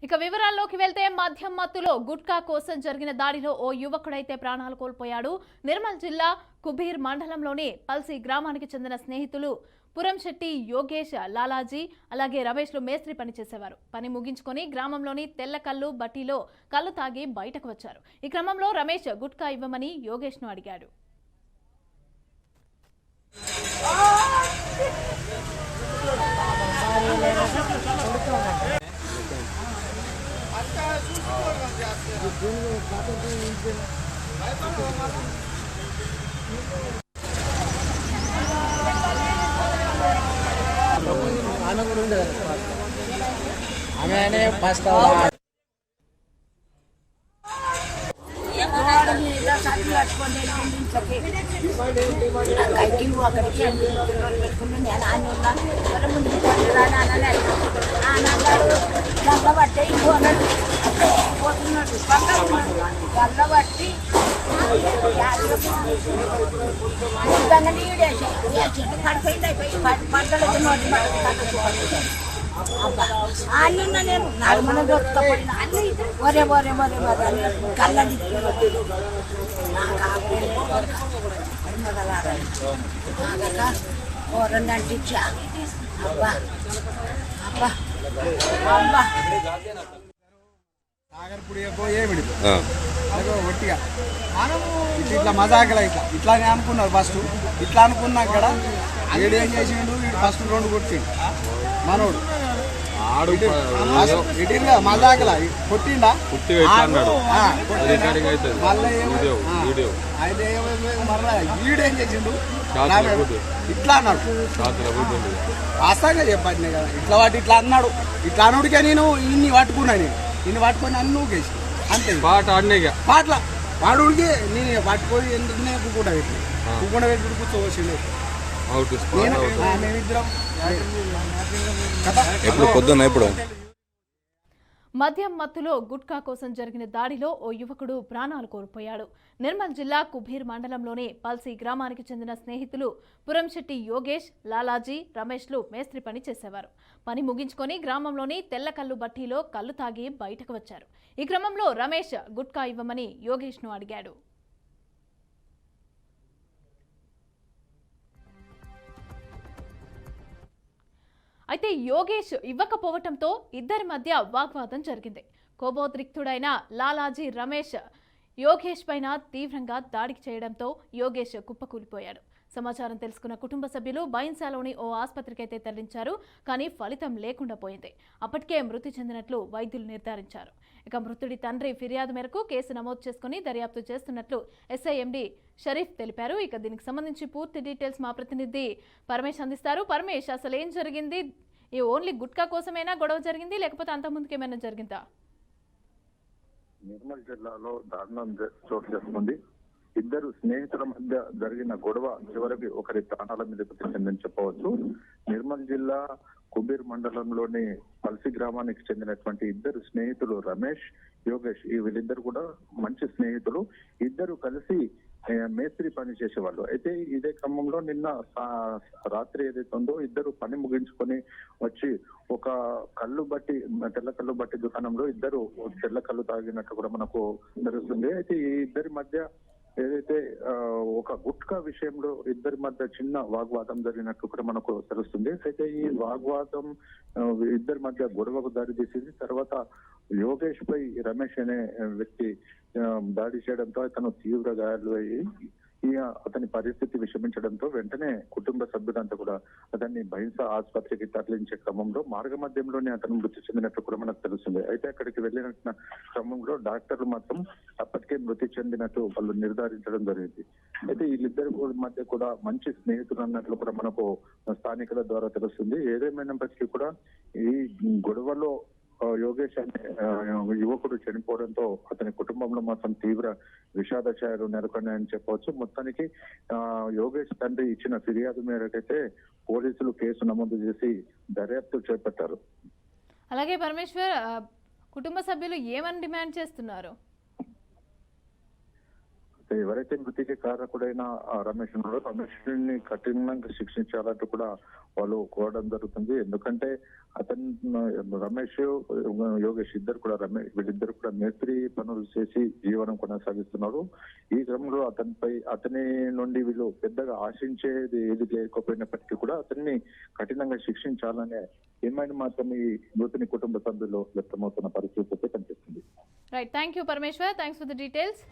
ఇక వివరాల్లోకి వెళ్తే మద్యం మత్తులో గుట్కా కోసం జరిగిన దాడిలో ఓ యువకుడైతే ప్రాణాలు కోల్పోయాడు. నిర్మల్ జిల్లా కుబీర్ మండలంలోని పల్సి గ్రామానికి చెందిన స్నేహితులు పురంశెట్టి యోగేష్, లాలాజీ అలాగే రమేష్లు మేస్త్రి పని చేసేవారు. పని ముగించుకొని గ్రామంలోని తెల్లకల్లు బట్టీలో కళ్ళు తాగి బయటకు వచ్చారు. ఈ క్రమంలో రమేష్ గుట్కా ఇవ్వమని యోగేష్ను అడిగాడు. आम्ही फर्स्ट అన్న నేను నడమన దొరకపోయినా ఒరే ఒరే ఒరే ఒరే కళ్ళది ఓ రెండంటే ఇచ్చా అబ్బా అబ్బా అబ్బా ఒట్టిగా ఇట్లా మజాకలా ఇట్లానే అనుకున్నారు. ఫస్ట్ ఇట్లా అనుకున్నాక కూడా వీడు ఏం చేసిండు, వీడు ఫస్ట్ 2 కొట్టిండు మనోడు మజాకలా కొట్టిండా అయితే మళ్ళీ వీడేం చేసిండు ఇట్లా అన్నాడు. వాస్తవంగా చెప్పండి కదా, ఇట్లా వాటి ఇట్లా అన్నాడు. ఇట్లా అనుడికే నేను ఇన్ని పట్టుకున్నా, ఇన్ని పట్టుకొని అన్ని ఊకేసి అంతే పాట ఆడినాయిగా పాటల వాడుడికి నేను పట్టుకొని ఎందుకు కుకుండా పెట్టి కుకుండా పెట్టి కూర్చోవచ్చిండు. మేమిద్దరం ఎప్పుడు పొద్దున్న ఎప్పుడు మద్యం మత్తులో గుట్కా కోసం జరిగిన దాడిలో ఓ యువకుడు ప్రాణాలు కోల్పోయాడు. నిర్మల్ జిల్లా కుబీర్ మండలంలోని పల్సి గ్రామానికి చెందిన స్నేహితులు పురంశెట్టి యోగేష్, లాలాజీ, రమేష్లు మేస్త్రి పని చేసేవారు. పని ముగించుకొని గ్రామంలోని తెల్లకల్లు బట్టీలో కళ్ళు తాగి బయటకు వచ్చారు. ఈ క్రమంలో రమేష్ గుట్కా ఇవ్వమని యోగేష్ను అడిగాడు. అయితే యోగేష్ ఇవ్వకపోవటంతో ఇద్దరి మధ్య వాగ్వాదం జరిగింది. కోపోద్రిక్తుడైన లాలాజీ రమేష్ యోగేష్ పైన తీవ్రంగా దాడికి చేయడంతో యోగేష్ కుప్పకూలిపోయాడు. సమాచారం తెలుసుకున్న కుటుంబ సభ్యులు బైన్సాలోని ఓ ఆసుపత్రికి అయితే తరలించారు. కానీ ఫలితం లేకుండా పోయింది. అప్పటికే మృతి చెందినట్లు వైద్యులు నిర్ధారించారు. ఇక మృతుడి తండ్రి ఫిర్యాదు మేరకు కేసు నమోదు చేసుకుని దర్యాప్తు చేస్తున్నట్లు ఎస్ఐఎండి షరీఫ్ తెలిపారు. ఇక దీనికి సంబంధించి పూర్తి డీటెయిల్స్ మా ప్రతినిధి పరమేష్ అందిస్తారు. పరమేష్, అసలు ఏం జరిగింది? ఈ ఓన్లీ గుట్కా కోసమేనా గొడవ జరిగింది, లేకపోతే అంతకుముందుకు ఏమైనా జరిగిందా? నిర్మల్ జిల్లాలో దారుణం చోటు చేసుకుంది. ఇద్దరు స్నేహితుల మధ్య జరిగిన గొడవ చివరికి ఒకరి ప్రాణాల మీదకు చెందని చెప్పవచ్చు. నిర్మల్ జిల్లా కుబీర్ మండలంలోని పల్సి గ్రామానికి చెందినటువంటి ఇద్దరు స్నేహితులు రమేష్, యోగేష్, వీళ్ళిద్దరు కూడా మంచి స్నేహితులు. ఇద్దరు కలిసి మేస్త్రి పని చేసేవాళ్ళు. అయితే ఇదే క్రమంలో నిన్న రాత్రి ఏదైతే ఉందో ఇద్దరు పని ముగించుకొని వచ్చి ఒక తెల్ల కళ్ళు బట్టి దుకాణంలో ఇద్దరు తెల్ల కళ్ళు తాగినట్టు కూడా మనకు తెలుస్తుంది. అయితే ఈ ఇద్దరి మధ్య ఏదైతే ఒక గుట్కా విషయంలో ఇద్దరి మధ్య చిన్న వాగ్వాదం జరిగినట్టు కూడా మనకు తెలుస్తుంది. అయితే ఈ వాగ్వాదం ఇద్దరి మధ్య గొడవకు దారి తీసింది. తర్వాత యోగేష్ పై రమేష్ అనే వ్యక్తి దాడి చేయడంతో అతను తీవ్ర గాయాలు అయ్యి అతని పరిస్థితి విషమించడంతో వెంటనే కుటుంబ సభ్యులంతా కూడా అతన్ని బైన్సా ఆసుపత్రికి తరలించే క్రమంలో మార్గ మధ్యంలోనే అతను మృతి చెందినట్లు కూడా మనకు తెలుస్తుంది. అయితే అక్కడికి వెళ్ళిన క్రమంలో డాక్టర్లు మాత్రం అప్పటికే మృతి చెందినట్టు వాళ్ళు నిర్ధారించడం జరిగింది. అయితే వీళ్ళిద్దరి మధ్య కూడా మంచి స్నేహితులు అన్నట్లు కూడా మనకు స్థానికుల ద్వారా తెలుస్తుంది. ఏదేమైనప్పటికీ కూడా ఈ గొడవలో యోగేష్ అనే యువకుడు చనిపోవడంతో అతని కుటుంబంలో మాత్రం తీవ్ర విషాద ఛాయలు నెలకొన్నాయని చెప్పవచ్చు. మొత్తానికి యోగేష్ తండ్రి ఇచ్చిన ఫిర్యాదు మేరకైతే పోలీసులు కేసు నమోదు చేసి దర్యాప్తు చేపట్టారు. అలాగే పరమేశ్వర్, కుటుంబ సభ్యులు ఏమని డిమాండ్ చేస్తున్నారు? ఎవరైతే మృతికి కారకుడైన ఆ రమేష్ ఉన్నాడో రమేష్ ని కఠినంగా శిక్షించాలంటూ కూడా వాళ్ళు కోరడం జరుగుతుంది. ఎందుకంటే అతను రమేష్ యోగేష్ వీళ్ళిద్దరు కూడా మేస్త్రి పనులు చేసి జీవనం కొనసాగిస్తున్నారు. ఈ క్రమంలో అతని నుండి వీళ్ళు పెద్దగా ఆశించేది ఏది లేకపోయినప్పటికీ కూడా అతన్ని కఠినంగా శిక్షించాలనే డిమాండ్ మాత్రం ఈ మృతుని కుటుంబ సభ్యులు వ్యక్తమవుతున్న పరిస్థితి అయితే కనిపిస్తుంది. Right, thank you Parameshwar, thanks for the details.